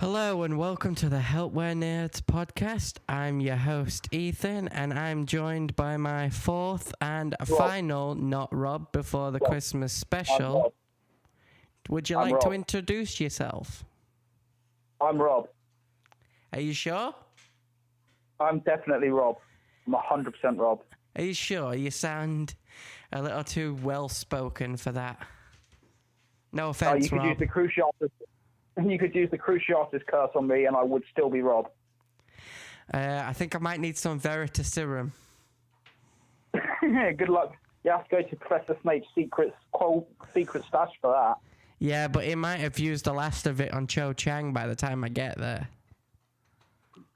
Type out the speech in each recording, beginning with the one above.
Hello and welcome to the Helpware Nerds podcast. I'm your host Ethan and I'm joined by my fourth and final, not Rob, before the Christmas special. Would you like to introduce yourself? I'm Rob. Are you sure? I'm definitely Rob. I'm 100% Rob. Are you sure? You sound a little too well-spoken for that. No offense, Rob. You could use the Cruciatus curse on me and I would still be Rob. I think I might need some Veritaserum. Good luck. You have to go to Professor Snape's secret stash for that. Yeah, but he might have used the last of it on Cho Chang by the time I get there.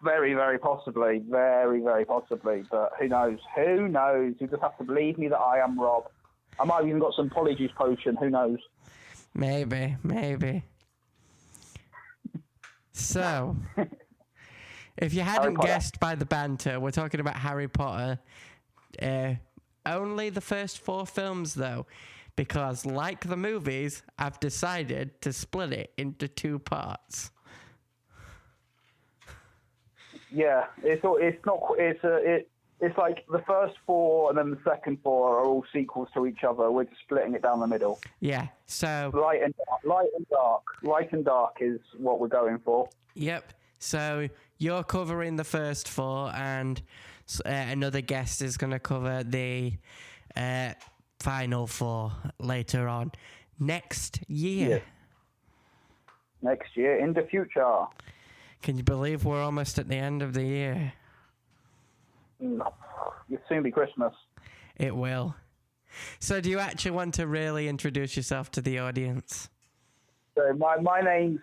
Very, very possibly. Very, very possibly. But who knows? Who knows? You just have to believe me that I am Rob. I might have even got some Polyjuice potion. Who knows? Maybe. So, if you hadn't guessed by the banter, we're talking about Harry Potter. Only the first 4 films, though, because like the movies, I've decided to split it into 2 parts. Yeah, it's like the first 4 and then the second 4 are all sequels to each other. We're just splitting it down the middle. Yeah, so... Light and dark. Light and dark is what we're going for. Yep, so you're covering the first 4 and another guest is going to cover the final 4 later on. Next year. Yeah. Next year, in the future. Can you believe we're almost at the end of the year? It'll soon be Christmas. It will. So do you actually want to really introduce yourself to the audience? So my name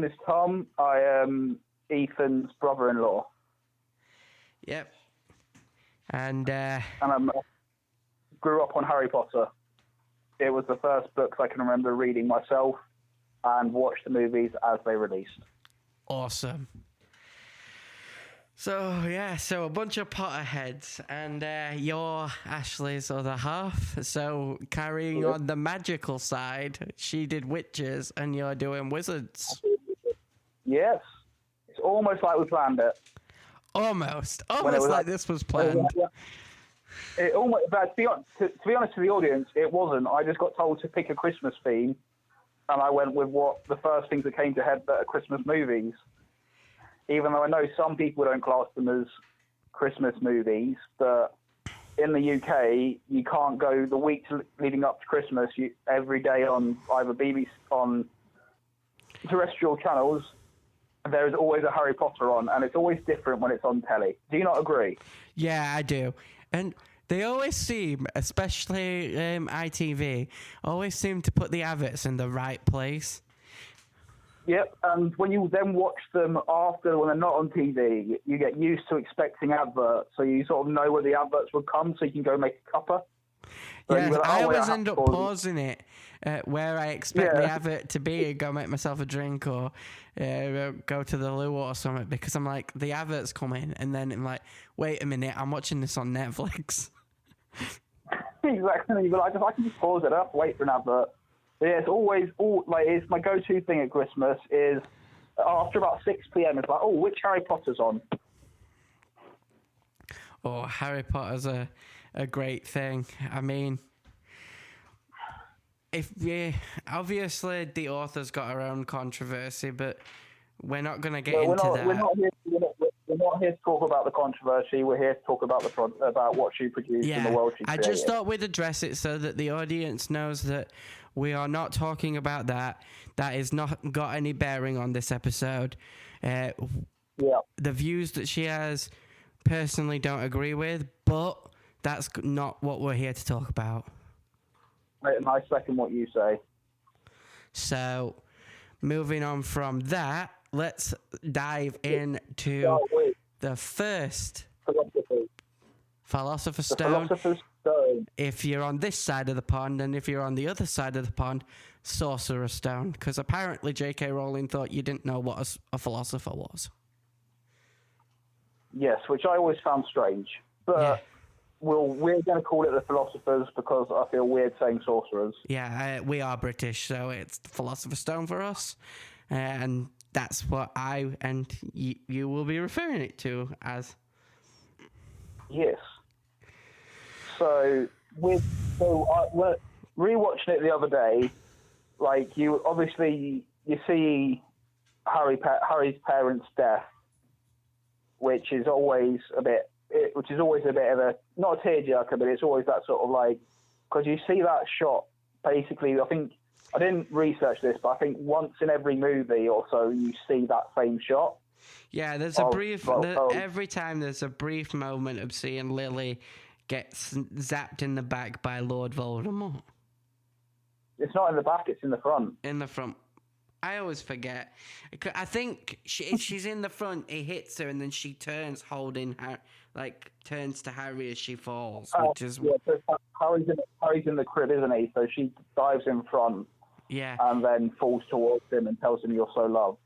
is Tom. I am Ethan's brother-in-law. Yep. And I grew up on Harry Potter. It was the first books I can remember reading myself and watched the movies as they released. Awesome. So a bunch of Potterheads, and you're Ashley's other half. So carrying on the magical side, she did witches, and you're doing wizards. Yes, it's almost like we planned it. Almost like this was planned. But to be honest with the audience, it wasn't. I just got told to pick a Christmas theme, and I went with what the first things that came to head that are Christmas movies. Even though I know some people don't class them as Christmas movies, but in the UK, you can't go the week leading up to Christmas. Every day on either BBC, on terrestrial channels, there is always a Harry Potter on, and it's always different when it's on telly. Do you not agree? Yeah, I do. And they always seem, especially ITV, always seem to put the adverts in the right place. Yep, and when you then watch them after, when they're not on TV, you get used to expecting adverts, so you sort of know where the adverts would come, so you can go make a cuppa. So yeah, I always end up pausing it where I expect the advert to be and go make myself a drink or go to the loo or something, because I'm like, the advert's coming, and then I'm like, wait a minute, I'm watching this on Netflix. Exactly, but I can just pause it up, wait for an advert. Yeah, it's always it's my go-to thing at Christmas is after about 6 p.m. It's like, which Harry Potter's on? Oh, Harry Potter's a great thing. I mean, obviously the author's got her own controversy, but we're not going to get into that. We're not here to talk about the controversy. We're here to talk about about what she produced and the world she created. I just thought we'd address it so that the audience knows that we are not talking about that. That is not got any bearing on this episode. The views that she has, personally don't agree with, but that's not what we're here to talk about. And I second what you say. So, moving on from that, let's dive into the first Philosopher's Stone. If you're on this side of the pond, and if you're on the other side of the pond, Sorcerer's Stone. Because apparently J.K. Rowling thought you didn't know what a philosopher was. Yes, which I always found strange. But we're going to call it the Philosophers because I feel weird saying sorcerers. Yeah, we are British, so it's the Philosopher's Stone for us. And that's what I and you will be referring it to as. Yes. So we're rewatching it the other day. Like you see Harry's parents' death, which is always a bit of a, not a tearjerker, but it's always that sort of like, because you see that shot basically. I think I didn't research this, but I think once in every movie or so you see that same shot. Yeah, there's every time there's a brief moment of seeing Lily get zapped in the back by Lord Voldemort. It's not in the back; it's in the front. In the front. I always forget. I think if she's in the front, he hits her, and then she turns, turns to Harry as she falls. Which is so Harry's in the crib, isn't he? So she dives in front. Yeah. And then falls towards him and tells him, "You're so loved."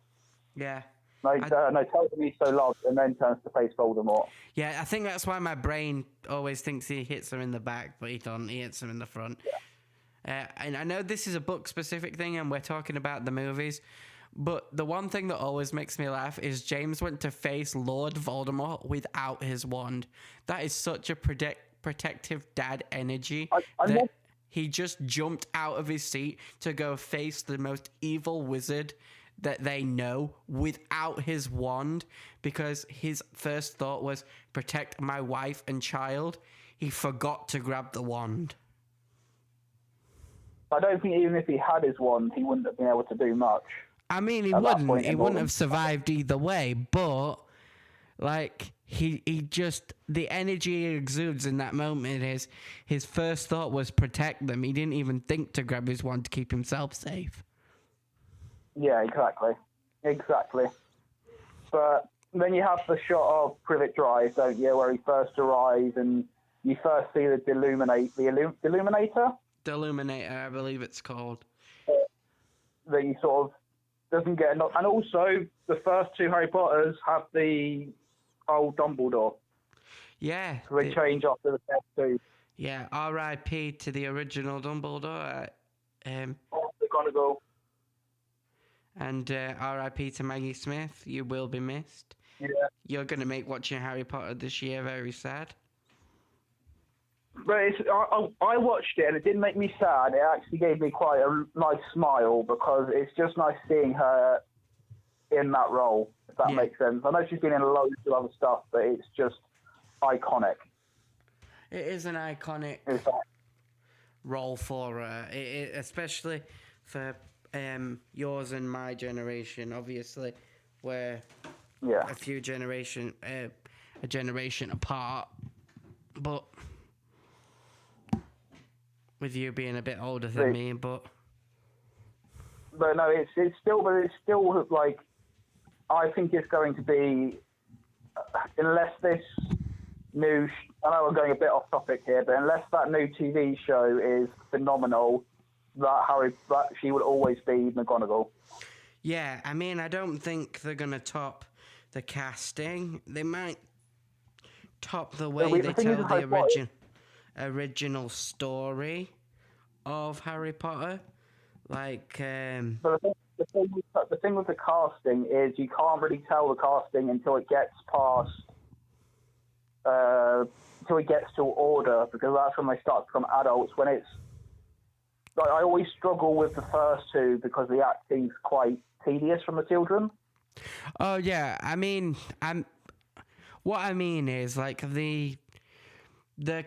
Yeah. Tells him he's so loved, and then turns to face Voldemort. Yeah, I think that's why my brain always thinks he hits her in the back, but he doesn't. He hits her in the front. Yeah. And I know this is a book-specific thing, and we're talking about the movies, but the one thing that always makes me laugh is James went to face Lord Voldemort without his wand. That is such a protective dad energy. He just jumped out of his seat to go face the most evil wizard that they know without his wand, because his first thought was protect my wife and child. He forgot to grab the wand. I don't think even if he had his wand, he wouldn't have been able to do much. I mean, he wouldn't have survived either way, but like he just, the energy he exudes in that moment is his first thought was protect them. He didn't even think to grab his wand to keep himself safe. Yeah, exactly. But then you have the shot of Privet Drive, don't you, where he first arrives and you first see the Deluminator? Deluminator, I believe it's called. That he sort of doesn't get enough. And also, the first two Harry Potters have the old Dumbledore. Yeah. So they change after the first two. Yeah, R.I.P. to the original Dumbledore. McGonagall. And R.I.P. to Maggie Smith. You will be missed. Yeah. You're going to make watching Harry Potter this year very sad. But I watched it and it didn't make me sad. It actually gave me quite a nice smile because it's just nice seeing her in that role, if that makes sense. I know she's been in loads of other stuff, but it's just iconic. It is an iconic role for her, especially for yours and my generation, obviously, where a generation apart, but with you being a bit older than me, but no, it's still like, I think it's going to be, unless this new, I know we're going a bit off topic here, but unless that new TV show is phenomenal, that she would always be McGonagall. Yeah, I mean, I don't think they're going to top the casting. They might top the way they tell the original story of Harry Potter. Like, but the thing with the casting is you can't really tell the casting until it gets past, until it gets to Order, because that's when they start to become adults. When it's like, I always struggle with the first two because the acting's quite tedious from the children. Oh yeah, I mean, what I mean is like the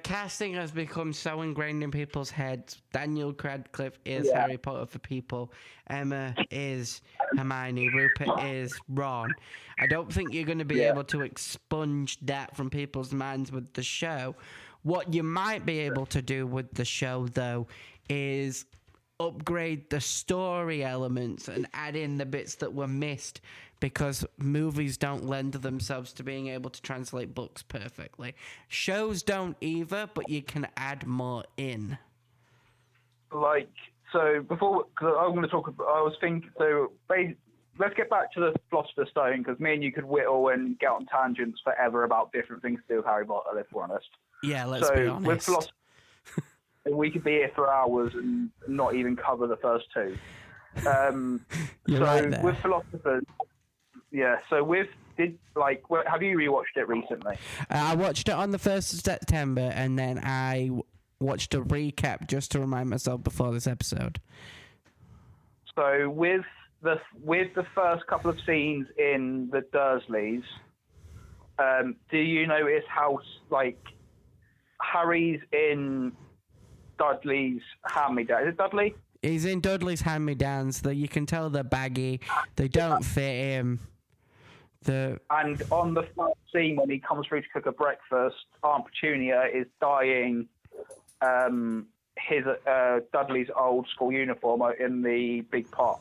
casting has become so ingrained in people's heads. Daniel Radcliffe is Harry Potter for people. Emma is Hermione. Rupert is Ron. I don't think you're going to be able to expunge that from people's minds with the show. What you might be able to do with the show, though, is upgrade the story elements and add in the bits that were missed, because movies don't lend themselves to being able to translate books perfectly. Shows don't either, but you can add more in. Like, so before, because I'm going to talk, I was thinking, so let's get back to the Philosopher's Stone, because me and you could whittle and get on tangents forever about different things to do with Harry Potter, if we're honest. Yeah, let's be honest. With philosophy, we could be here for hours and not even cover the first two. You're right there. With philosophers, Yeah. So have you rewatched it recently? I watched it on the 1st of September, and then I watched a recap just to remind myself before this episode. So with the first couple of scenes in the Dursleys, do you notice how Harry's in Dudley's hand-me-down? Is it Dudley? He's in Dudley's hand-me-downs. That you can tell they're baggy. They don't fit him. And on the first scene when he comes through to cook a breakfast, Aunt Petunia is dyeing his Dudley's old school uniform in the big pot.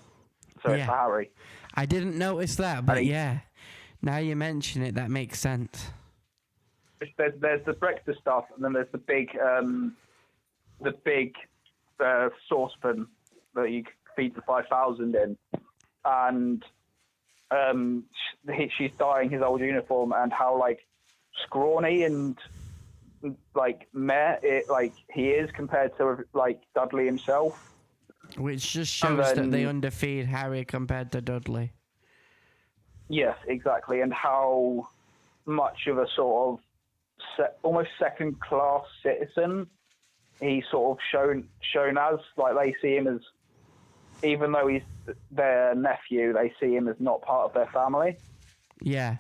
So it's for Harry. I didn't notice that, but yeah. Now you mention it, that makes sense. There's the breakfast stuff, and then there's the big saucepan that you feed the 5,000 in, and she's dyeing his old uniform, and how scrawny and he is compared to Dudley himself, which just shows that they underfeed Harry compared to Dudley. Yes, exactly, and how much of a sort of almost second-class citizen he's sort of shown as. They see him as, even though he's their nephew, they see him as not part of their family. Yeah.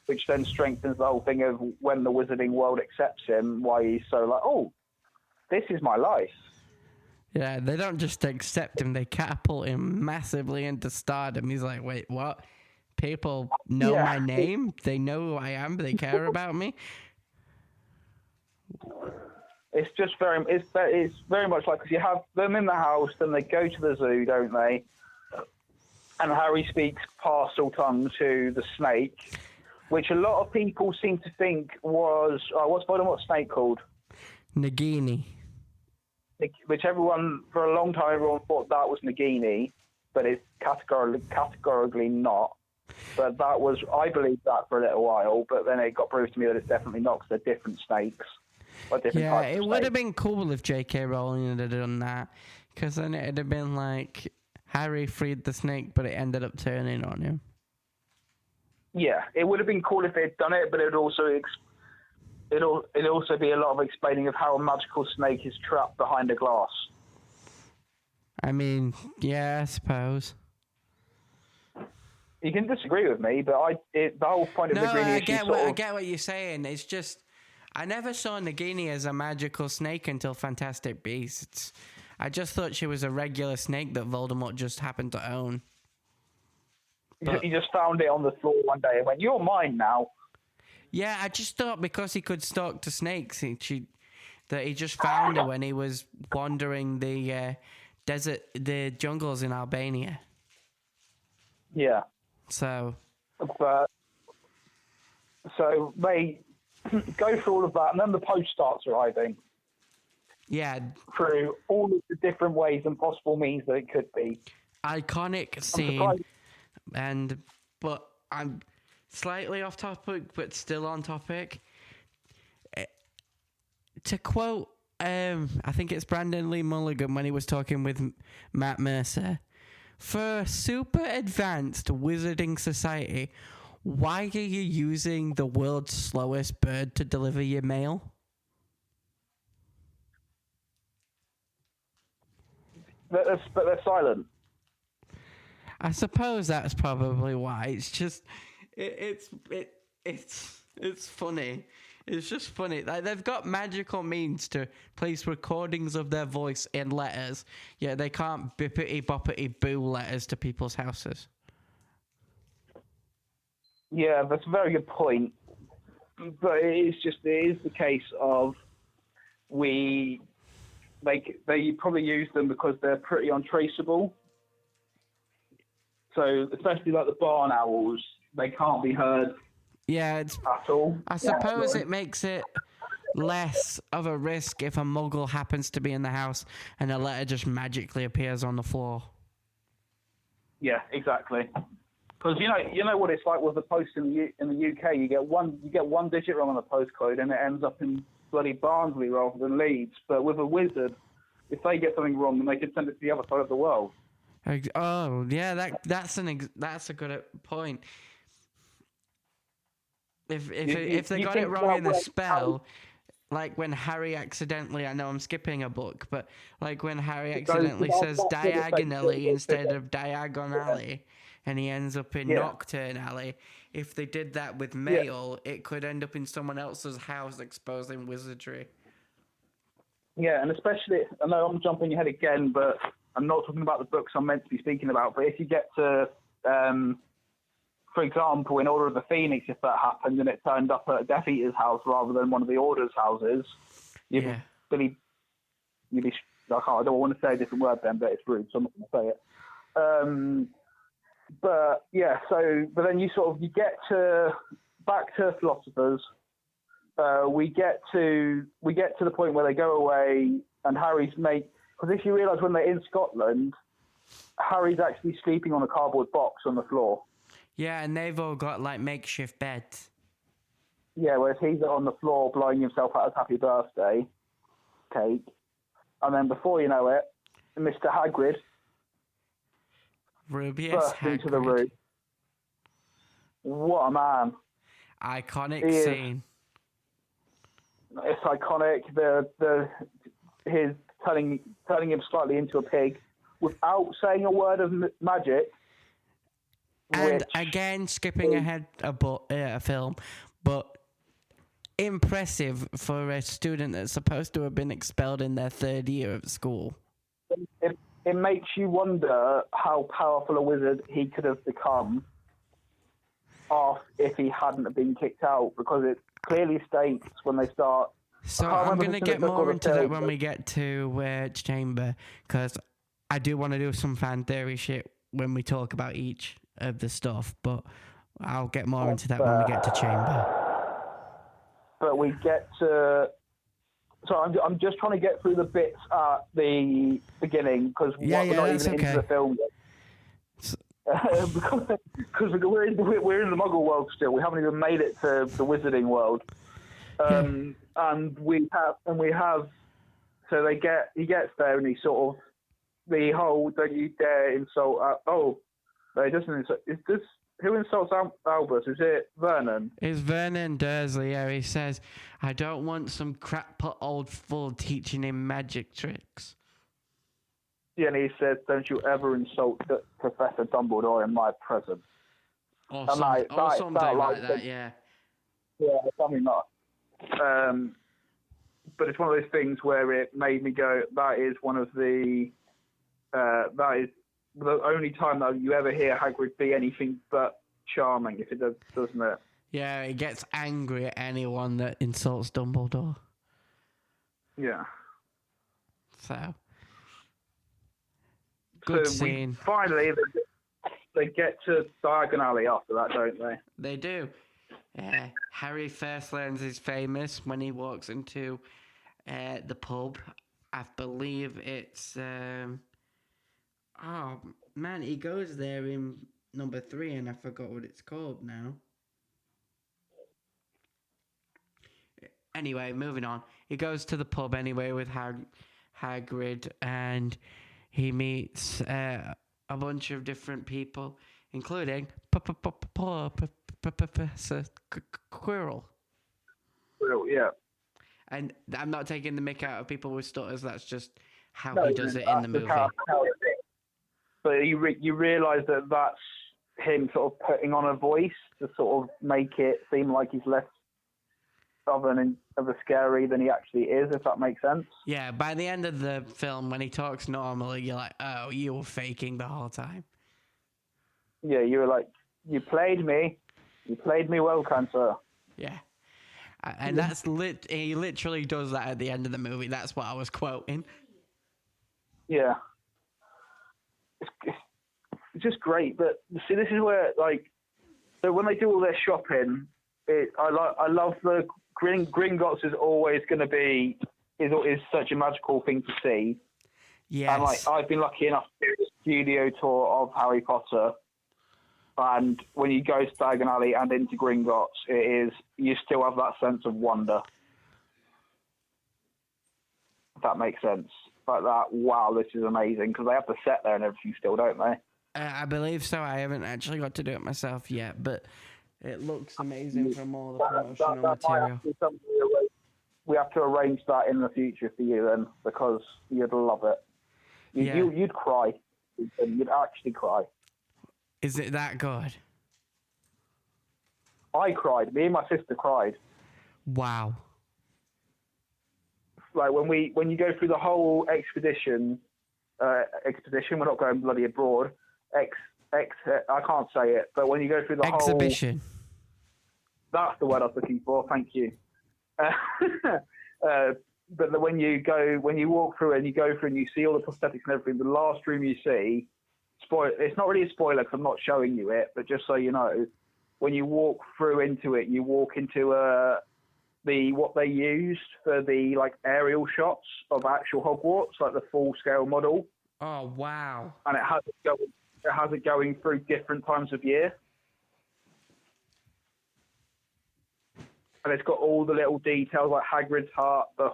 Which then strengthens the whole thing of when the wizarding world accepts him, why he's so oh, this is my life. Yeah, they don't just accept him, they catapult him massively into stardom. He's like, wait, what? People know my name? They know who I am? They care about me? It's just it's very much because you have them in the house, then they go to the zoo, don't they? And Harry speaks parcel tongue to the snake, which a lot of people seem to think was, what's Voldemort's snake called? Nagini. Which everyone, for a long time, everyone thought that was Nagini, but it's categorically not. But that was, I believed that for a little while, but then it got proved to me that it's definitely not, because they're different snakes. Yeah, it would have been cool if J.K. Rowling had done that, because then it'd have been like Harry freed the snake, but it ended up turning on him. Yeah, it would have been cool if they'd done it, but it'd also be a lot of explaining of how a magical snake is trapped behind a glass. I mean, yeah, I suppose. You can disagree with me, but the whole point of Nagini I get what you're saying. It's just, I never saw Nagini as a magical snake until Fantastic Beasts. I just thought she was a regular snake that Voldemort just happened to own. He just found it on the floor one day and went, "You're mine now." Yeah, I just thought because he could talk to snakes, that he just found her when he was wandering the jungles in Albania. Yeah. So they go through all of that, and then the post starts arriving. Yeah. Through all of the different ways and possible means that it could be. Iconic scene. But I'm slightly off topic, but still on topic. To quote, I think it's Brandon Lee Mulligan when he was talking with Matt Mercer, for a super advanced wizarding society, why are you using the world's slowest bird to deliver your mail? But they're silent. I suppose that's probably why. It's just, it's funny. It's just funny. Like, they've got magical means to place recordings of their voice in letters, yet they can't bippity boppity boo letters to people's houses. Yeah, that's a very good point. But it is the case of they probably use them because they're pretty untraceable. So especially like the barn owls, they can't be heard. Yeah, at all. I suppose it makes it less of a risk if a muggle happens to be in the house and a letter just magically appears on the floor. Yeah, exactly. Because you know what it's like with the post in the UK. You get one digit wrong on the postcode and it ends up in bloody Barnsley rather than Leeds. But with a wizard, if they get something wrong, then they can send it to the other side of the world. Oh yeah, that's a good point. If they got it wrong in the spell, like when Harry accidentally, I know I'm skipping a book, but like when Harry accidentally says diagonally instead of diagonally, and he ends up in Nocturne Alley. If they did that with mail, it could end up in someone else's house exposing wizardry. Yeah, and especially, I know I'm jumping ahead again, but I'm not talking about the books I'm meant to be speaking about. But if you get to, for example, in Order of the Phoenix, if that happened and it turned up at Death Eater's house rather than one of the Order's houses, I don't want to say a different word then, but it's rude, so I'm not going to say it. But then you get to back to Philosophers. We get to the point where they go away and Harry's mate. Because if you realise when they're in Scotland, Harry's actually sleeping on a cardboard box on the floor. Yeah, and they've all got like makeshift beds. Yeah, whereas he's on the floor blowing himself out his happy birthday cake. And then before you know it, Mr. Hagrid bursts into the room. What a man. Iconic scene. It's iconic. His turning him slightly into a pig without saying a word of magic. And again, skipping ahead a film, but impressive for a student that's supposed to have been expelled in their third year of school. It makes you wonder how powerful a wizard he could have become if he hadn't been kicked out, because it clearly states when they start. So I'm going to get more into that when we get to Chamber, because I do want to do some fan theory shit when we talk about each of the stuff, but I'll get more into that when we get to Chamber. But we get to... So I'm just trying to get through the bits at the beginning, because we're not even into the film yet. Because we're in the Muggle world still. We haven't even made it to the Wizarding world. And we have. So he gets there and he sort of the whole "don't you dare insult." No, he doesn't insult. Who insults Albus? Is it Vernon? It's Vernon Dursley. Yeah, he says, "I don't want some crackpot old fool teaching him magic tricks." Yeah, and he says, "Don't you ever insult Professor Dumbledore in my presence." Or something like that. Yeah. Yeah, something like that. But it's one of those things where it made me go, that is the only time that you ever hear Hagrid be anything but charming, if it does, doesn't it? Yeah, he gets angry at anyone that insults Dumbledore. Yeah. So, good scene. Finally, they get to Diagon Alley after that, don't they? They do. Harry first learns he's famous when he walks into the pub. I believe it's... oh, man, he goes there in number 3 and I forgot what it's called now. Anyway, moving on. He goes to the pub anyway with Hagrid and he meets a bunch of different people, including Professor Quirrell. Yeah. And I'm not taking the mick out of people with stutters. That's just how he does it in the movie. But you realise that that's him sort of putting on a voice to sort of make it seem like he's less of a scary than he actually is, if that makes sense. Yeah, by the end of the film, when he talks normally, you're like, oh, you were faking the whole time. Yeah, you were like, you played me. You played me well, Cancer. Yeah. And that's he literally does that at the end of the movie. That's what I was quoting. Yeah. It's just great. But see, this is where, like, so when they do all their shopping, I love the Gringotts is always going to be is such a magical thing to see. Yes. And like I've been lucky enough to do the studio tour of Harry Potter. And when you go to Diagon Alley and into Gringotts, you still have that sense of wonder. If that makes sense. like that, wow, this is amazing, because they have the set there and everything still, don't they? I believe so. I haven't actually got to do it myself yet, but it looks amazing from all the promotional material. We have to arrange that in the future for you then, because you'd love it. You'd cry. You'd actually cry. Is it that good? I cried. Me and my sister cried. Wow. Like when you go through the whole expedition, we're not going bloody abroad. I can't say it, but when you go through the exhibition. That's the word I was looking for. Thank you. But when you walk through and you go through and you see all the prosthetics and everything, the last room you see, it's not really a spoiler because I'm not showing you it, but just so you know, when you walk through into it, you walk into what they used for the like aerial shots of actual Hogwarts, like the full scale model. Oh wow! And it has it going through different times of year. And it's got all the little details like Hagrid's hut, the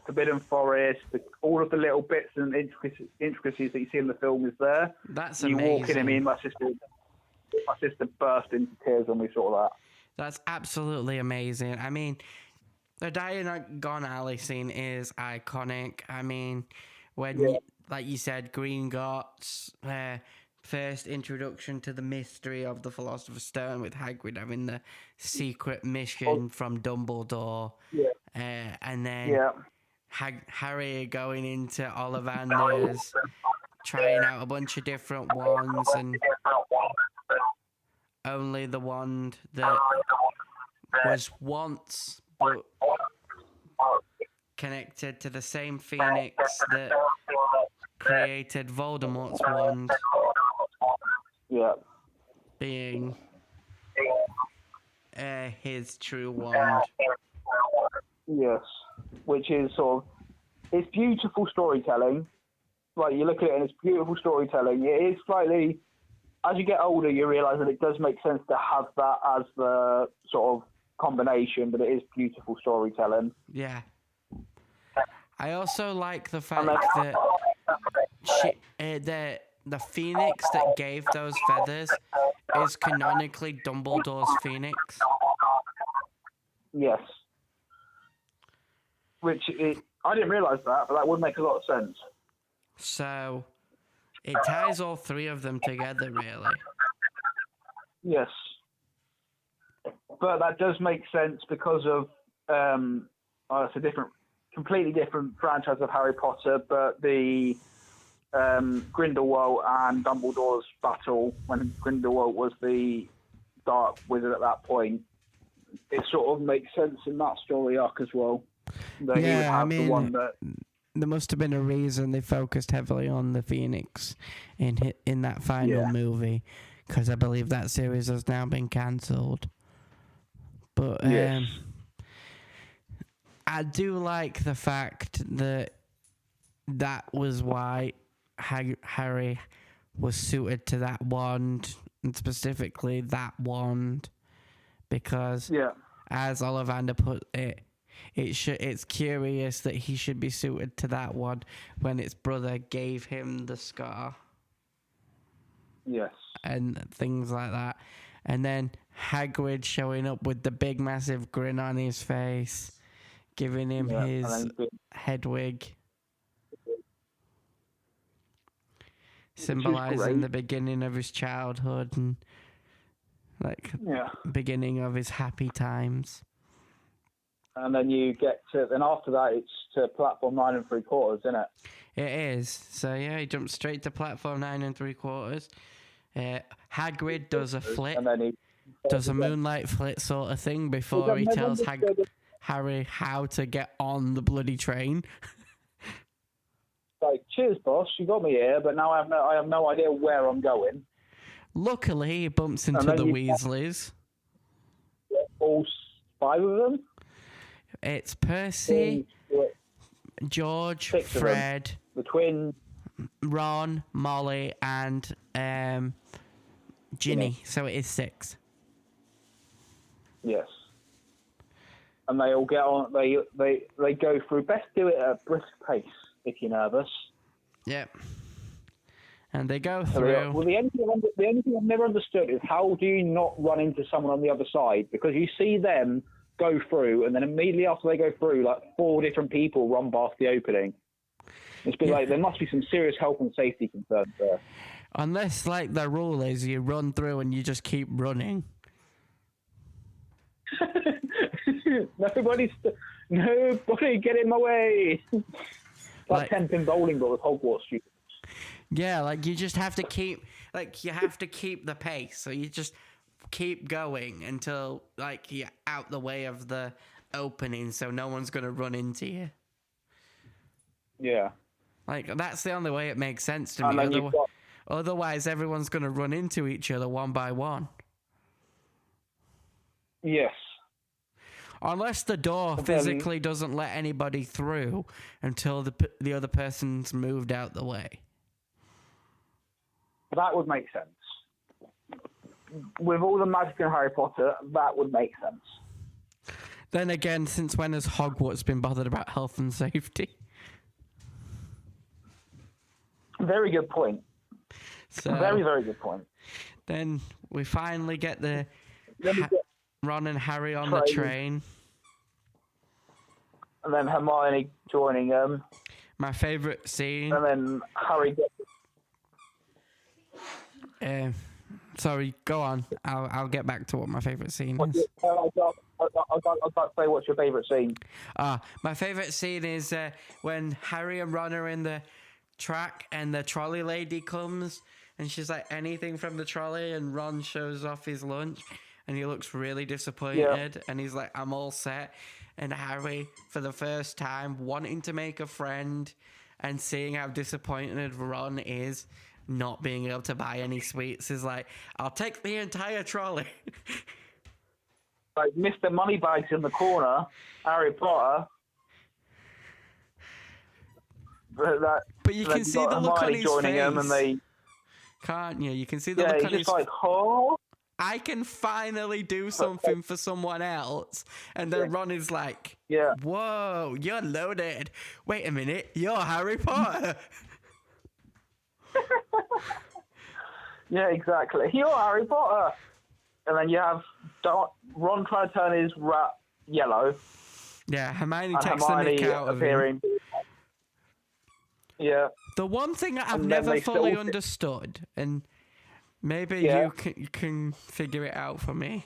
Forbidden Forest, all of the little bits and intricacies that you see in the film is there. That's amazing. You walk in and me and my sister burst into tears when we saw that. That's absolutely amazing. I mean, the Diagon Alley scene is iconic. I mean, when, like you said, Gringotts, first introduction to the mystery of the Philosopher's Stone with Hagrid having the secret mission from Dumbledore. And then Harry going into Ollivanders, trying out a bunch of different wands, and only the wand that was once but connected to the same phoenix that created Voldemort's wand being his true wand. Yes, which is it's beautiful storytelling. Like, you look at it and it's beautiful storytelling. It is slightly, as you get older, you realise that it does make sense to have that as the sort of combination, but it is beautiful storytelling. Yeah. I also like the fact that the phoenix that gave those feathers is canonically Dumbledore's phoenix. Yes. I didn't realise that, but that would make a lot of sense. So, it ties all three of them together, really. Yes. But that does make sense because of, it's a completely different franchise of Harry Potter, but the Grindelwald and Dumbledore's battle, when Grindelwald was the Dark Wizard at that point, it sort of makes sense in that story arc as well. Yeah, I mean, there must have been a reason they focused heavily on the Phoenix in that final movie, because I believe that series has now been cancelled. But I do like the fact that was why Harry was suited to that wand, and specifically that wand, because as Ollivander put it, it's curious that he should be suited to that one when its brother gave him the scar. Yes. And things like that. And then Hagrid showing up with the big massive grin on his face, giving him his head wig, symbolizing the beginning of his childhood and beginning of his happy times. And then then after that, it's to platform 9 3/4, isn't it? It is. So he jumps straight to platform 9 3/4. Hagrid does a flip, and then he does a moonlight flip sort of thing before he tells Harry how to get on the bloody train. Like, cheers, boss, you got me here, but now I have no idea where I'm going. Luckily, he bumps into the Weasleys. All 5 of them? It's Percy, George, Fred, the twins, Ron, Molly, and Ginny. So it is 6. Yes. and they all get on. They go through. Best do it at a brisk pace if you're nervous. Yep. And they go through. Well, the only thing I've never understood is how do you not run into someone on the other side? Because you see them go through, and then immediately after they go through, like 4 different people run past the opening. It's been like there must be some serious health and safety concerns there. Unless, like, the rule is you run through and you just keep running. Nobody get in my way. Like 10-pin bowling ball with Hogwarts students. Yeah, like you just have to keep, the pace. So you just keep going until, like, you're out the way of the opening, so no one's gonna run into you. Yeah. Like, that's the only way it makes sense to me. Otherwise, everyone's gonna run into each other one by one. Yes. Unless the door physically doesn't let anybody through until the other person's moved out the way. That would make sense. With all the magic in Harry Potter, that would make sense. Then again, since when has Hogwarts been bothered about health and safety? Very good point. Very, very good point. Then we finally get Ron and Harry on the train. And then Hermione joining them. My favourite scene. And then Harry gets... Sorry, go on. I'll get back to what my favourite scene is. I'd like to say, what's your favourite scene? My favourite scene is when Harry and Ron are in the track and the trolley lady comes and she's like, anything from the trolley, and Ron shows off his lunch and he looks really disappointed and he's like, I'm all set. And Harry, for the first time, wanting to make a friend and seeing how disappointed Ron is not being able to buy any sweets, is like, I'll take the entire trolley. Like Mr. Moneybags in the corner, Harry Potter. But you can see the look on his face. Him and they... Can't you? You can see the look on his face. Like, oh. I can finally do something for someone else. And then Ron is like, whoa, you're loaded. Wait a minute, you're Harry Potter. Yeah, exactly. You're Harry Potter. And then you have Ron trying to turn his rat yellow. Yeah, Hermione takes the nick out of him. Yeah. The one thing that I've never fully understood, and maybe you can figure it out for me.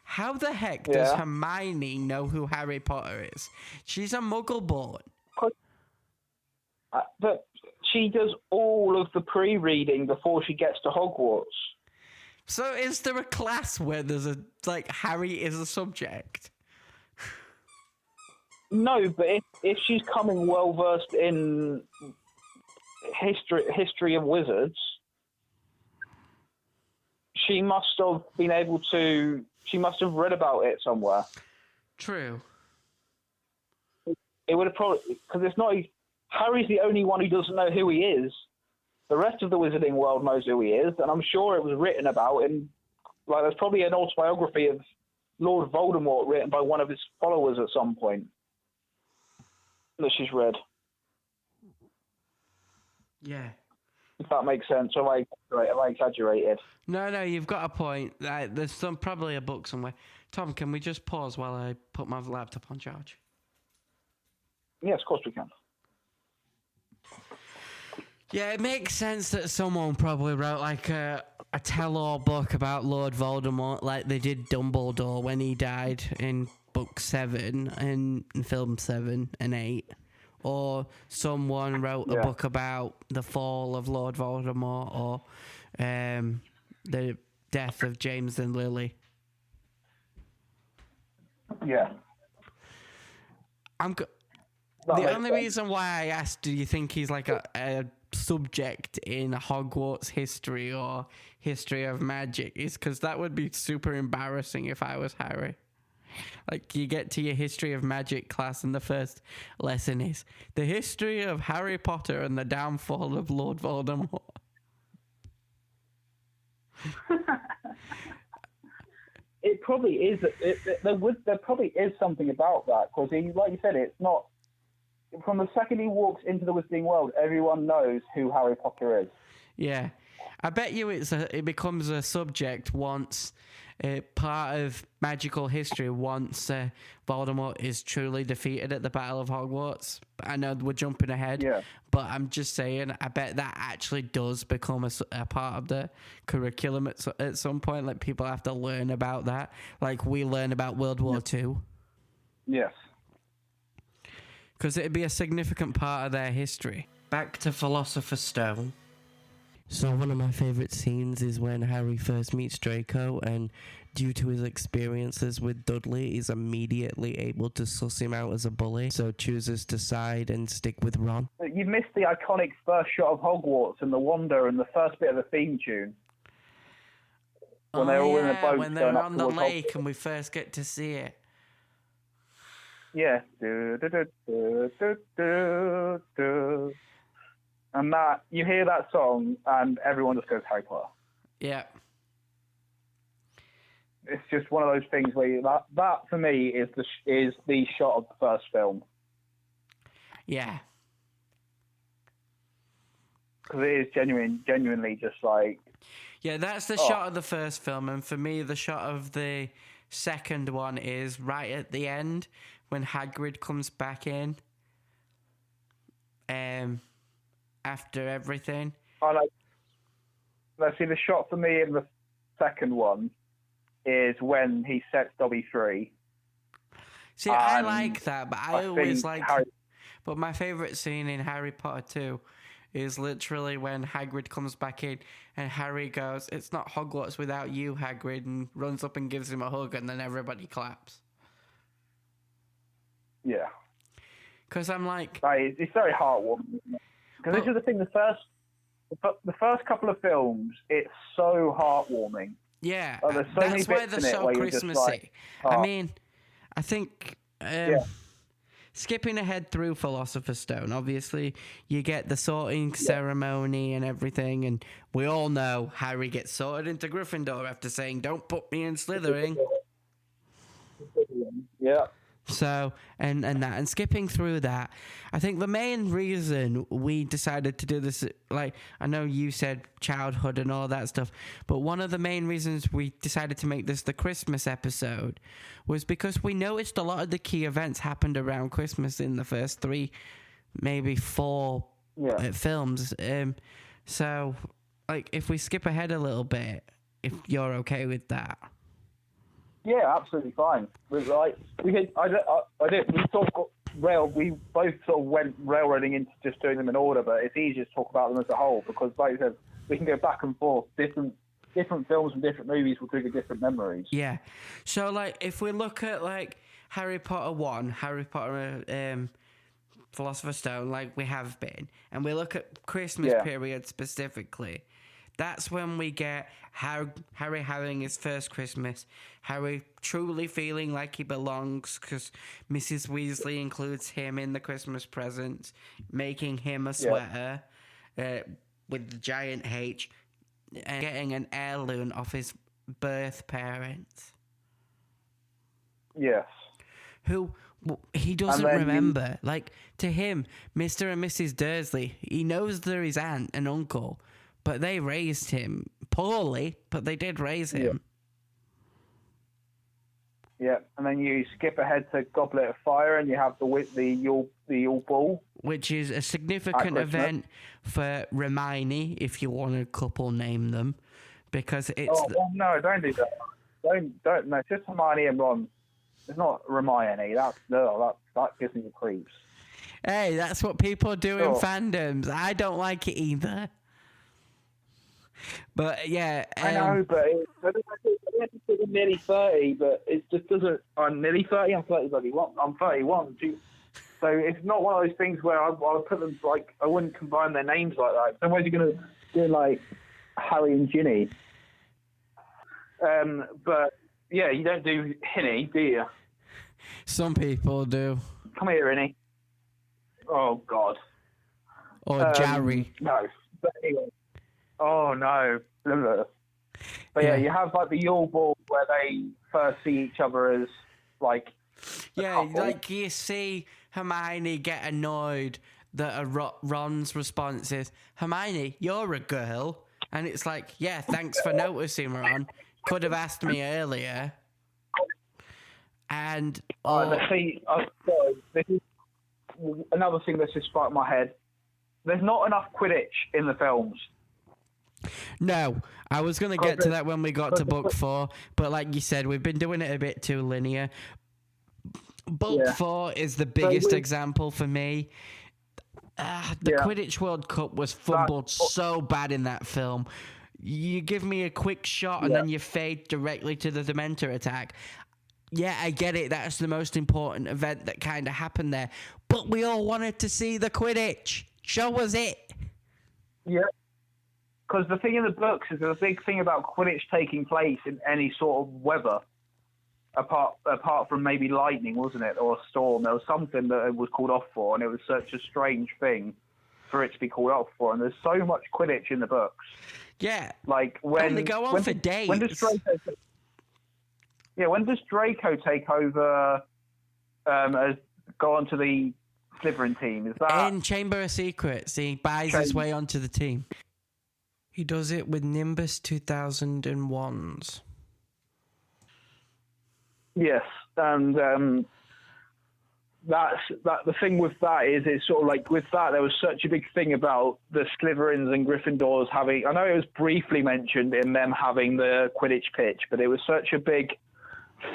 How the heck does Hermione know who Harry Potter is? She's a muggle born. But she does all of the pre-reading before she gets to Hogwarts. So is there a class where there's Harry is a subject? No, but if she's coming well versed in history of wizards, she must have been able to. She must have read about it somewhere. True. It would have probably, because it's not. Harry's the only one who doesn't know who he is. The rest of the wizarding world knows who he is, and I'm sure it was written about in. There's probably an autobiography of Lord Voldemort written by one of his followers at some point that she's read. Yeah. If that makes sense, or am I exaggerated? No, you've got a point. There's probably a book somewhere. Tom, can we just pause while I put my laptop on charge? Yes, of course we can. Yeah, it makes sense that someone probably wrote a tell-all book about Lord Voldemort, like they did Dumbledore when he died in book 7 and in film 7 and 8. Or someone wrote a book about the fall of Lord Voldemort, or the death of James and Lily. Yeah. The only reason why I asked, do you think he's like a subject in Hogwarts history or history of magic, is because that would be super embarrassing if I was Harry. Like, you get to your history of magic class and the first lesson is the history of Harry Potter and the downfall of Lord Voldemort. it probably is. There probably is something about that because, like you said, it's not. From the second he walks into the Wizarding World, everyone knows who Harry Potter is. Yeah, I bet you it becomes a subject once part of magical history once Voldemort is truly defeated at the Battle of Hogwarts. I know we're jumping ahead, but I'm just saying I bet that actually does become a part of the curriculum at some point. Like people have to learn about that, like we learn about World War II. Yes. Because it'd be a significant part of their history. Back to Philosopher's Stone. So one of my favourite scenes is when Harry first meets Draco, and due to his experiences with Dudley, he's immediately able to suss him out as a bully, so chooses to side and stick with Ron. You missed the iconic first shot of Hogwarts and the Wonder and the first bit of the theme tune. When they're all in the boat, when they're on the lake Hogwarts. And we first get to see it. Yeah. And that, you hear that song and everyone just goes Harry Potter. Yeah. It's just one of those things where that for me is the shot of the first film. Yeah. Because it is genuinely just like... Yeah, that's the shot of the first film, and for me the shot of the second one is right at the end when Hagrid comes back in after everything. See, the shot for me in the second one is when he sets Dobby free. See, I like that, but I always like... But my favourite scene in Harry Potter 2 is literally when Hagrid comes back in and Harry goes, "It's not Hogwarts without you, Hagrid," and runs up and gives him a hug, and then everybody claps. Yeah. Because I'm like... It's very heartwarming. Because this is the thing, the first couple of films, it's so heartwarming. Yeah, there's so that's why they're so Christmassy. I mean, I think... skipping ahead through Philosopher's Stone, obviously, you get the sorting ceremony and everything, and we all know Harry gets sorted into Gryffindor after saying, "Don't put me in Slytherin." Yeah. So, and skipping through that, I think the main reason we decided to do this, like, I know you said childhood and all that stuff, but one of the main reasons we decided to make this the Christmas episode was because we noticed a lot of the key events happened around Christmas in the first 3, maybe 4 films. So, like, if we skip ahead a little bit, if you're okay with that. Yeah, absolutely fine. We both sort of went railroading into just doing them in order, but it's easier to talk about them as a whole because, like you said, we can go back and forth. Different films and different movies will trigger different memories. Yeah. So, like, if we look at, like, Harry Potter 1, Harry Potter Philosopher's Stone, like we have been, and we look at Christmas period specifically, that's when we get Harry having his first Christmas, Harry truly feeling like he belongs because Mrs. Weasley includes him in the Christmas presents, making him a sweater with the giant H, and getting an heirloom off his birth parents. Yes. Who he doesn't remember. Like, to him, Mr. and Mrs. Dursley, he knows they're his aunt and uncle, but they raised him poorly, but they did raise him. Yeah, and then you skip ahead to Goblet of Fire, and you have the Yule Ball, which is a significant event for Hermione, if you want to couple name them, because it's. No, don't do that. Don't. No, it's just Hermione and Ron. It's not Hermione. That gives me the creeps. Hey, that's what people do in fandoms. I don't like it either. But yeah, I know, but I'm nearly 30, but it just doesn't. I'm nearly 30. I'm 31. I'm 31. So it's not one of those things where I would put them like I wouldn't combine their names like that. So where's you gonna do like Harry and Ginny? But yeah, you don't do Hinny, do you? Some people do. Come here, Hinny. Oh God. Or Jerry. No. But anyway. Oh no. But yeah, you have like the Yule Ball where they first see each other as like yeah, like you see Hermione get annoyed that Ron's response is, Hermione, you're a girl. And it's like, yeah, thanks for noticing, Ron. Could have asked me earlier. And this is another thing that's just sparked my head. There's not enough Quidditch in the films. No, I was going to get to that when we got to book 4, but like you said, we've been doing it a bit too linear. Book 4 is the biggest example for me. The Quidditch World Cup was fumbled so bad in that film. You give me a quick shot and then you fade directly to the Dementor attack. Yeah, I get it. That's the most important event that kind of happened there. But we all wanted to see the Quidditch. Show us it. Yeah. Because the thing in the books is there's a big thing about Quidditch taking place in any sort of weather, apart from maybe lightning, wasn't it, or a storm. There was something that it was called off for, and it was such a strange thing for it to be called off for. And there's so much Quidditch in the books. Yeah, like when they go on for days. When does Draco take over? Go onto the Slytherin team? Is that in Chamber of Secrets? He buys his way onto the team. He does it with Nimbus 2001s. Yes, and the thing with that is it's sort of like with that there was such a big thing about the Slytherins and Gryffindors having. I know it was briefly mentioned in them having the Quidditch pitch, but it was such a big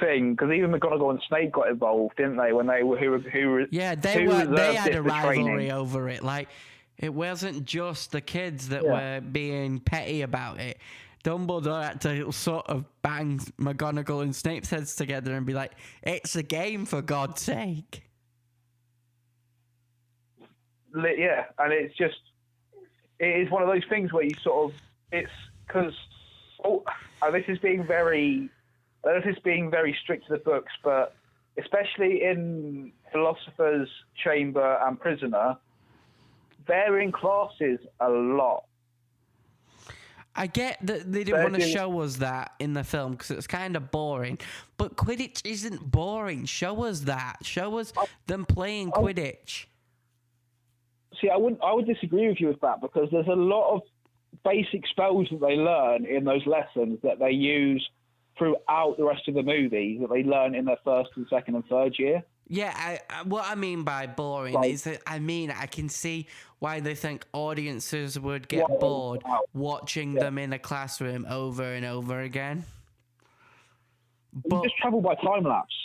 thing because even McGonagall and Snape got involved, didn't they? When they were they had a rivalry over it. Like it wasn't just the kids that were being petty about it. Dumbledore had to sort of bang McGonagall and Snape's heads together and be like, "It's a game, for God's sake." Yeah, and it is one of those things where you sort of it's because this is being very strict to the books, but especially in Philosopher's Chamber and Prisoner, they're in classes a lot. I get that they didn't want to show us that in the film because it's kind of boring, but Quidditch isn't boring. Show us that. Show us them playing Quidditch. See, I would disagree with you with that because there's a lot of basic spells that they learn in those lessons that they use throughout the rest of the movie that they learn in their first and second and third year. Yeah, what I mean by boring is that I can see why they think audiences would get bored watching them in a classroom over and over again. But you just travel by time lapse.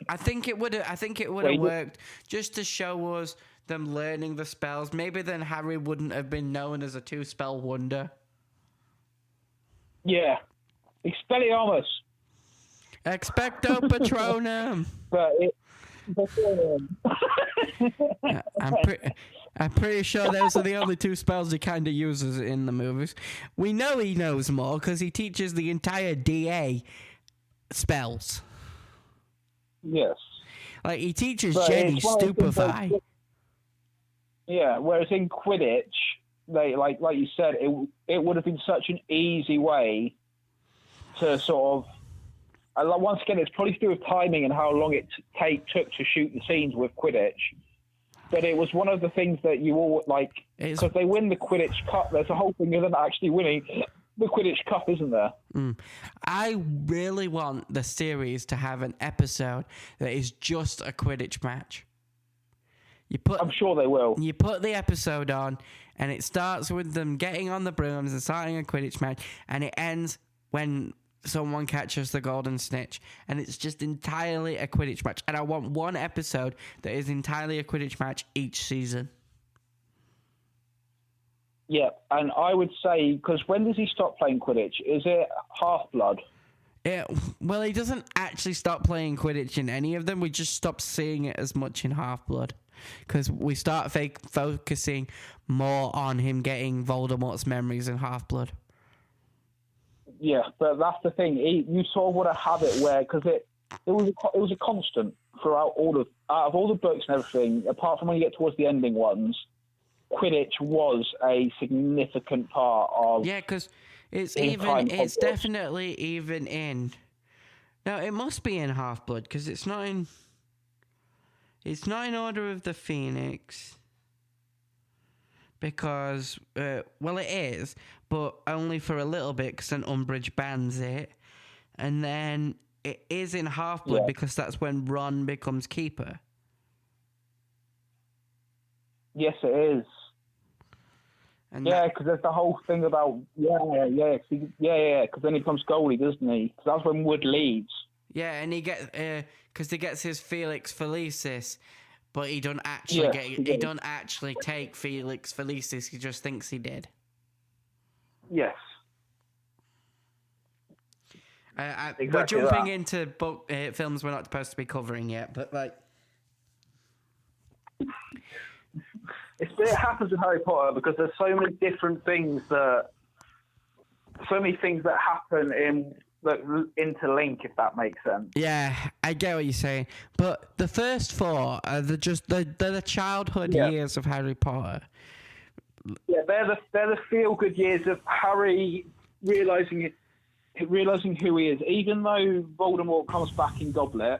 I think it would have worked just to show us them learning the spells. Maybe then Harry wouldn't have been known as a 2-spell wonder. Yeah, Expelliarmus. Expecto Patronum. I'm pretty sure those are the only 2 spells he kind of uses in the movies. We know he knows more because he teaches the entire DA spells. Yes. Like he teaches Jenny Stupefy. Yeah, whereas in Quidditch, they like you said, it would have been such an easy way to sort of. Once again, it's probably to do with timing and how long it took to shoot the scenes with Quidditch. But it was one of the things that you all like because they win the Quidditch Cup. There's a whole thing of them actually winning the Quidditch Cup, isn't there? I really want the series to have an episode that is just a Quidditch match. I'm sure they will. You put the episode on, and it starts with them getting on the brooms and starting a Quidditch match, and it ends when someone catches the golden snitch, and it's just entirely a Quidditch match. And I want one episode that is entirely a Quidditch match each season. Yeah, and I would say, because when does he stop playing Quidditch? Is it Half-Blood? Well, he doesn't actually stop playing Quidditch in any of them. We just stop seeing it as much in Half-Blood. Because we start focusing more on him getting Voldemort's memories in Half-Blood. Yeah, but that's the thing. You sort of want to have it where, because it was a constant throughout out of all the books and everything, apart from when you get towards the ending ones. Quidditch was a significant part of. Yeah, because it's definitely even in. No, it must be in Half-Blood because it's not in. It's not in Order of the Phoenix. Because, well, it is, but only for a little bit because then Umbridge bans it. And then it is in Half-Blood because that's when Ron becomes Keeper. Yes, it is. And because there's the whole thing about, because then he becomes Goldie, doesn't he? Because that's when Wood leaves. Yeah, and he gets his Felix Felicis. But he don't actually he don't actually take Felix Felicis. He just thinks he did. Yes. Exactly we're jumping into book films we're not supposed to be covering yet, but like it happens with Harry Potter because there's so many different things that happen in. That interlink, if that makes sense. Yeah, I get what you're saying, but the first four are the childhood years of Harry Potter. Yeah, they're the feel good years of Harry realizing who he is. Even though Voldemort comes back in Goblet,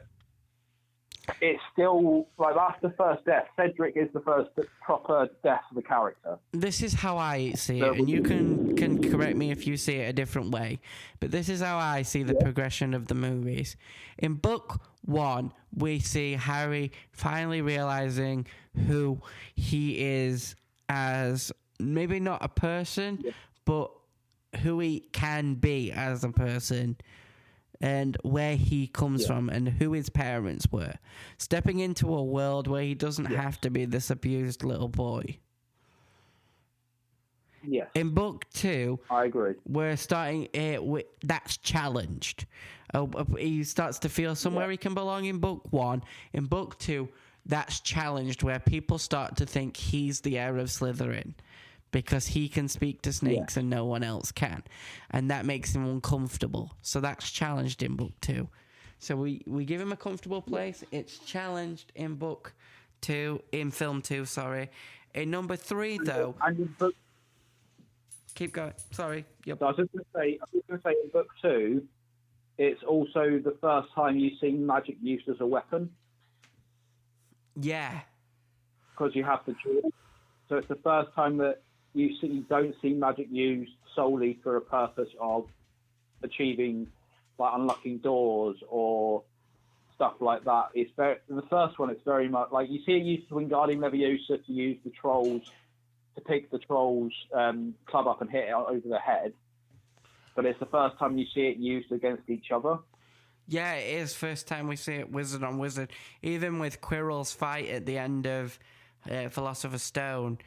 it's still like that's the first death. Cedric is the first proper death of the character. This is how I see it, and you can correct me if you see it a different way. But this is how I see the progression of the movies. In book 1, we see Harry finally realizing who he is as maybe not a person, but who he can be as a person. And where he comes from and who his parents were. Stepping into a world where he doesn't have to be this abused little boy. Yes. In book 2, I agree. We're starting that's challenged. He starts to feel somewhere he can belong in book 1. In book 2, that's challenged where people start to think he's the heir of Slytherin. Because he can speak to snakes and no one else can. And that makes him uncomfortable. So that's challenged in book 2. So we give him a comfortable place. It's challenged in book 2, in film 2, sorry. In number 3, though... And in book... Keep going. Sorry. Yep. So I was just going to say in book 2, it's also the first time you see magic used as a weapon. Yeah. Because you have the jewel. So it's the first time that you don't see magic used solely for a purpose of achieving, like unlocking doors or stuff like that. It's very, in the first one, it's very much like you see it used to Wingardium Leviosa to use the trolls to pick the trolls club up and hit it over the head. But it's the first time you see it used against each other. Yeah, it is first time we see it wizard on wizard. Even with Quirrell's fight at the end of Philosopher's Stone.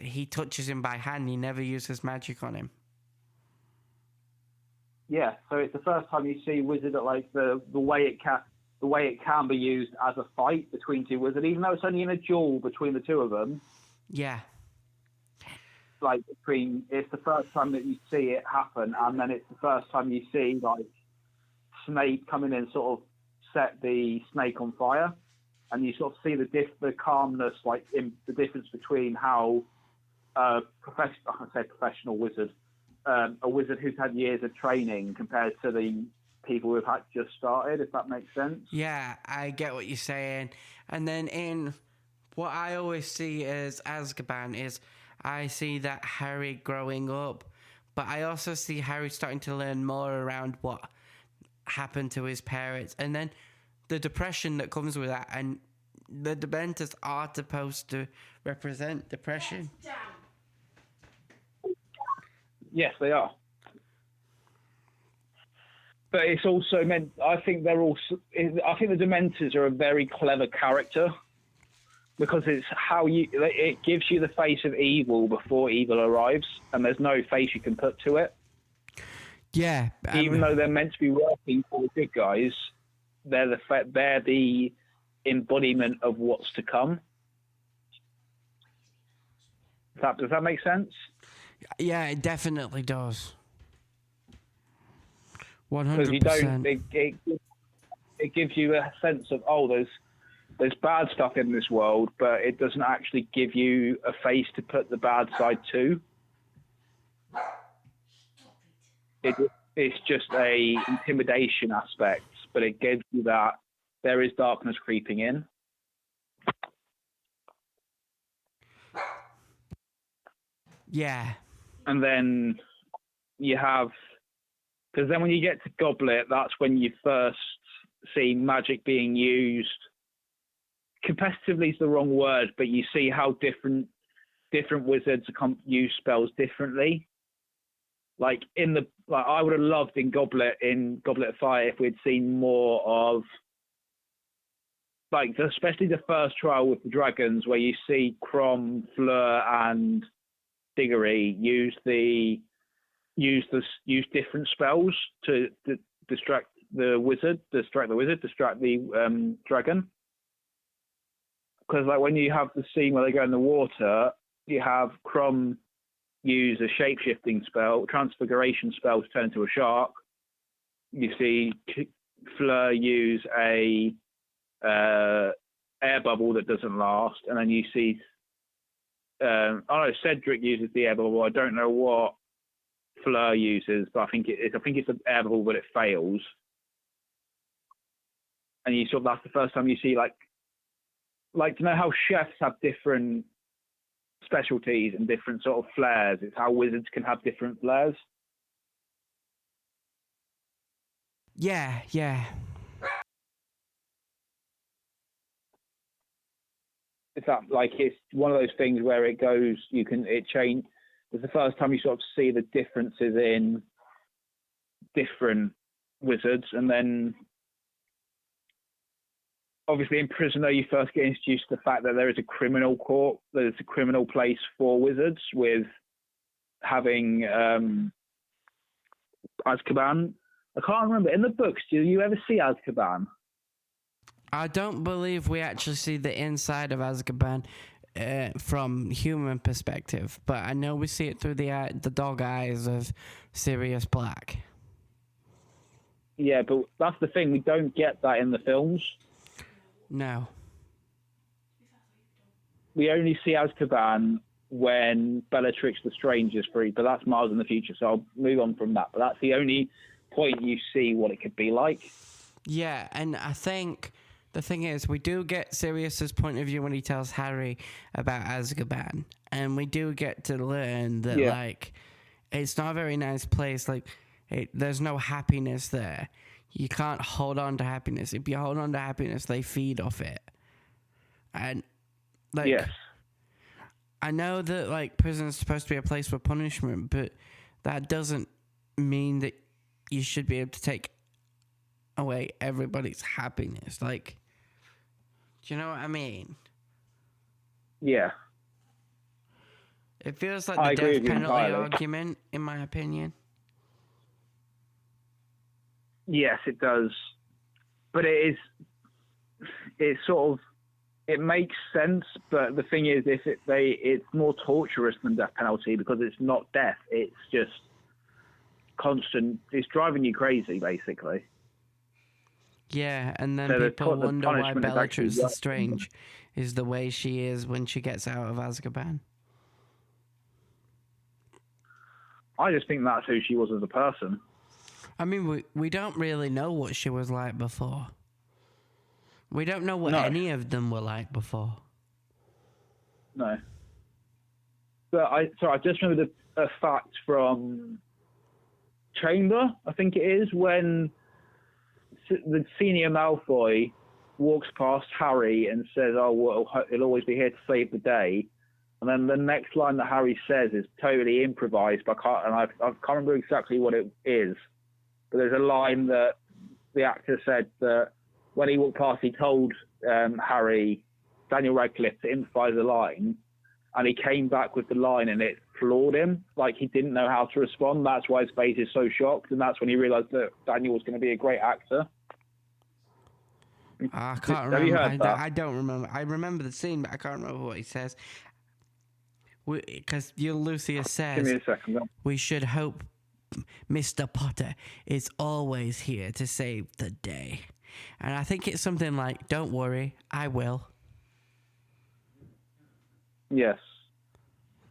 He touches him by hand. He never uses magic on him. Yeah, so it's the first time you see wizard at like the way it can be used as a fight between two wizards, even though it's only in a duel between the two of them. Yeah. Like it's the first time that you see it happen, and then it's the first time you see like Snape come in and sort of set the snake on fire. And you sort of see the calmness, like in the difference between how professional wizard, a wizard who's had years of training compared to the people who've had just started, if that makes sense. Yeah, I get what you're saying. And then in what I always see as Azkaban is I see that Harry growing up, but I also see Harry starting to learn more around what happened to his parents. And then the depression that comes with that, and the Dementors are supposed to represent depression. Yes, they are. But it's also meant. I think the Dementors are a very clever character because it's how it gives you the face of evil before evil arrives, and there's no face you can put to it. Yeah, even though they're meant to be working for the good guys. They're the embodiment of what's to come. Does that make sense? Yeah, it definitely does. 100%. Because it gives you a sense of there's bad stuff in this world, but it doesn't actually give you a face to put the bad side to. It's just a intimidation aspect, but it gives you that there is darkness creeping in. Yeah. And then you have, because then when you get to Goblet, that's when you first see magic being used. Competitively is the wrong word, but you see how different wizards use spells differently. Like I would have loved in Goblet of Fire if we'd seen more of, like, especially the first trial with the dragons, where you see Crom, Fleur, and Diggory use different spells to distract the dragon. Because like when you have the scene where they go in the water, you have Crom use a shape-shifting spell, transfiguration spell to turn into a shark. You see Fleur use a air bubble that doesn't last, and then you see Cedric uses the air bubble. I don't know what Fleur uses, but I think it's an air bubble, but it fails. And you sort of, that's the first time you see like to know how chefs have different specialties and different sort of flares. It's how wizards can have different flares. Yeah. It's one of those things where it goes, it change. It's the first time you sort of see the differences in different wizards. And then obviously in Prisoner, you first get introduced to the fact that there is a criminal court, there's a criminal place for wizards, with having Azkaban. I can't remember. In the books, do you ever see Azkaban? I don't believe we actually see the inside of Azkaban from human perspective, but I know we see it through the dog eyes of Sirius Black. Yeah, but that's the thing. We don't get that in the films. No. We only see Azkaban when Bellatrix Lestrange is free, but that's miles in the future, so I'll move on from that. But that's the only point you see what it could be like. Yeah, and I think the thing is, we do get Sirius's point of view when he tells Harry about Azkaban, and we do get to learn that, like, it's not a very nice place. Like, there's no happiness there. You can't hold on to happiness. If you hold on to happiness, they feed off it. And, like, yes. I know that, like, prison is supposed to be a place for punishment, but that doesn't mean that you should be able to take away everybody's happiness. Like, do you know what I mean? Yeah. It feels like the death penalty argument, in my opinion. Yes, it does. But it makes sense, but the thing is, it's more torturous than death penalty, because it's not death, it's just constant, it's driving you crazy, basically. Yeah, and then people wonder why Bellatrix Lestrange is the way she is when she gets out of Azkaban. I just think that's who she was as a person. I mean, we don't really know what she was like before. We don't know what any of them were like before. No. But I just remembered a fact from Chamber, I think it is, when the senior Malfoy walks past Harry and says, "Oh, well, he'll always be here to save the day." And then the next line that Harry says is totally improvised, but I can't remember exactly what it is. But there's a line that the actor said that when he walked past, he told Harry, Daniel Radcliffe, to improvise a line, and he came back with the line and it floored him. Like, he didn't know how to respond. That's why his face is so shocked, and that's when he realised that Daniel was going to be a great actor. I can't remember. Have you heard that? I don't remember. I remember the scene, but I can't remember what he says. Because Lucius says, give me a second. We should hope Mr. Potter is always here to save the day. And I think it's something like, "Don't worry, I will." Yes.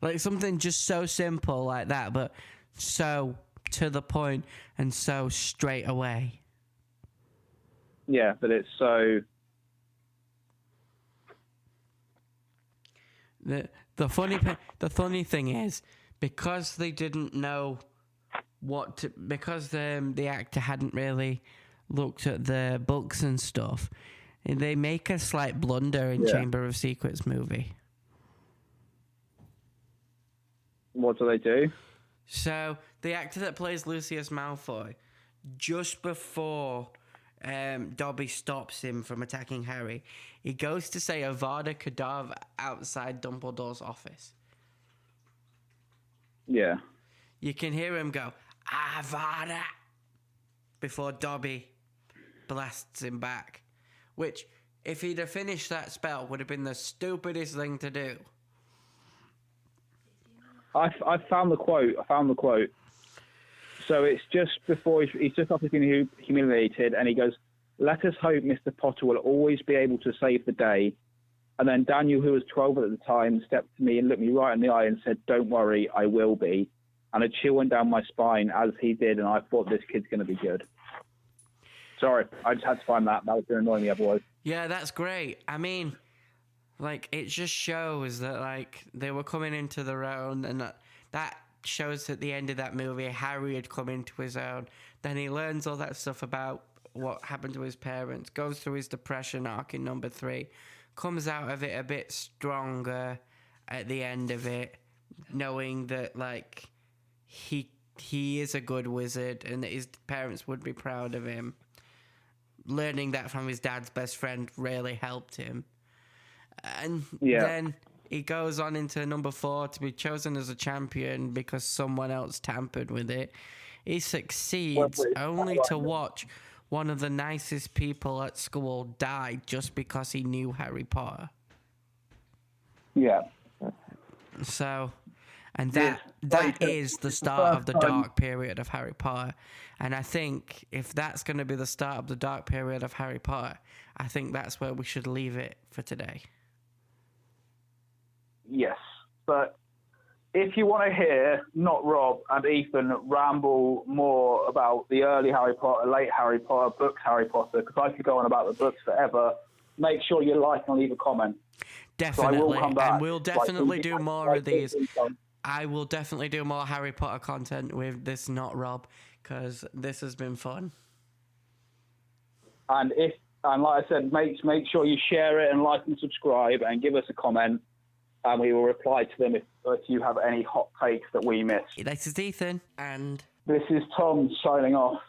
Like something just so simple like that, but so to the point and so straight away. Yeah, but it's so... The funny thing is, because they didn't know because the actor hadn't really looked at the books and stuff, they make a slight blunder in Chamber of Secrets movie. What do they do? So the actor that plays Lucius Malfoy, just before Dobby stops him from attacking Harry, he goes to say Avada Kedavra outside Dumbledore's office. Yeah. You can hear him go, Avada, before Dobby blasts him back. Which, if he'd have finished that spell, would have been the stupidest thing to do. I found the quote. So it's just before he's just after being humiliated, and he goes, "Let us hope Mr. Potter will always be able to save the day." And then Daniel, who was 12 at the time, stepped to me and looked me right in the eye and said, "Don't worry, I will be." And a chill went down my spine as he did, and I thought, this kid's going to be good. Sorry, I just had to find that. That was going to annoy me otherwise. Yeah, that's great. I mean, like, it just shows that, like, they were coming into their own, and that shows at the end of that movie, Harry had come into his own. Then he learns all that stuff about what happened to his parents, goes through his depression arc in number 3, comes out of it a bit stronger at the end of it, knowing that, like, he is a good wizard and that his parents would be proud of him. Learning that from his dad's best friend really helped him. And then he goes on into number 4 to be chosen as a champion because someone else tampered with it. He succeeds only to watch one of the nicest people at school die just because he knew Harry Potter. Yeah. So, and that is the start of the dark period of Harry Potter. And I think if that's going to be the start of the dark period of Harry Potter, I think that's where we should leave it for today. Yes, but if you want to hear not Rob and Ethan ramble more about the early Harry Potter, late Harry Potter, books Harry Potter, because I could go on about the books forever, make sure you like and leave a comment. Definitely, so I will come back. And we'll definitely do more of these. I will definitely do more Harry Potter content with this Not Rob, because this has been fun. And like I said, make sure you share it and like and subscribe and give us a comment. And we will reply to them if you have any hot takes that we missed. This is Ethan, and this is Tom signing off.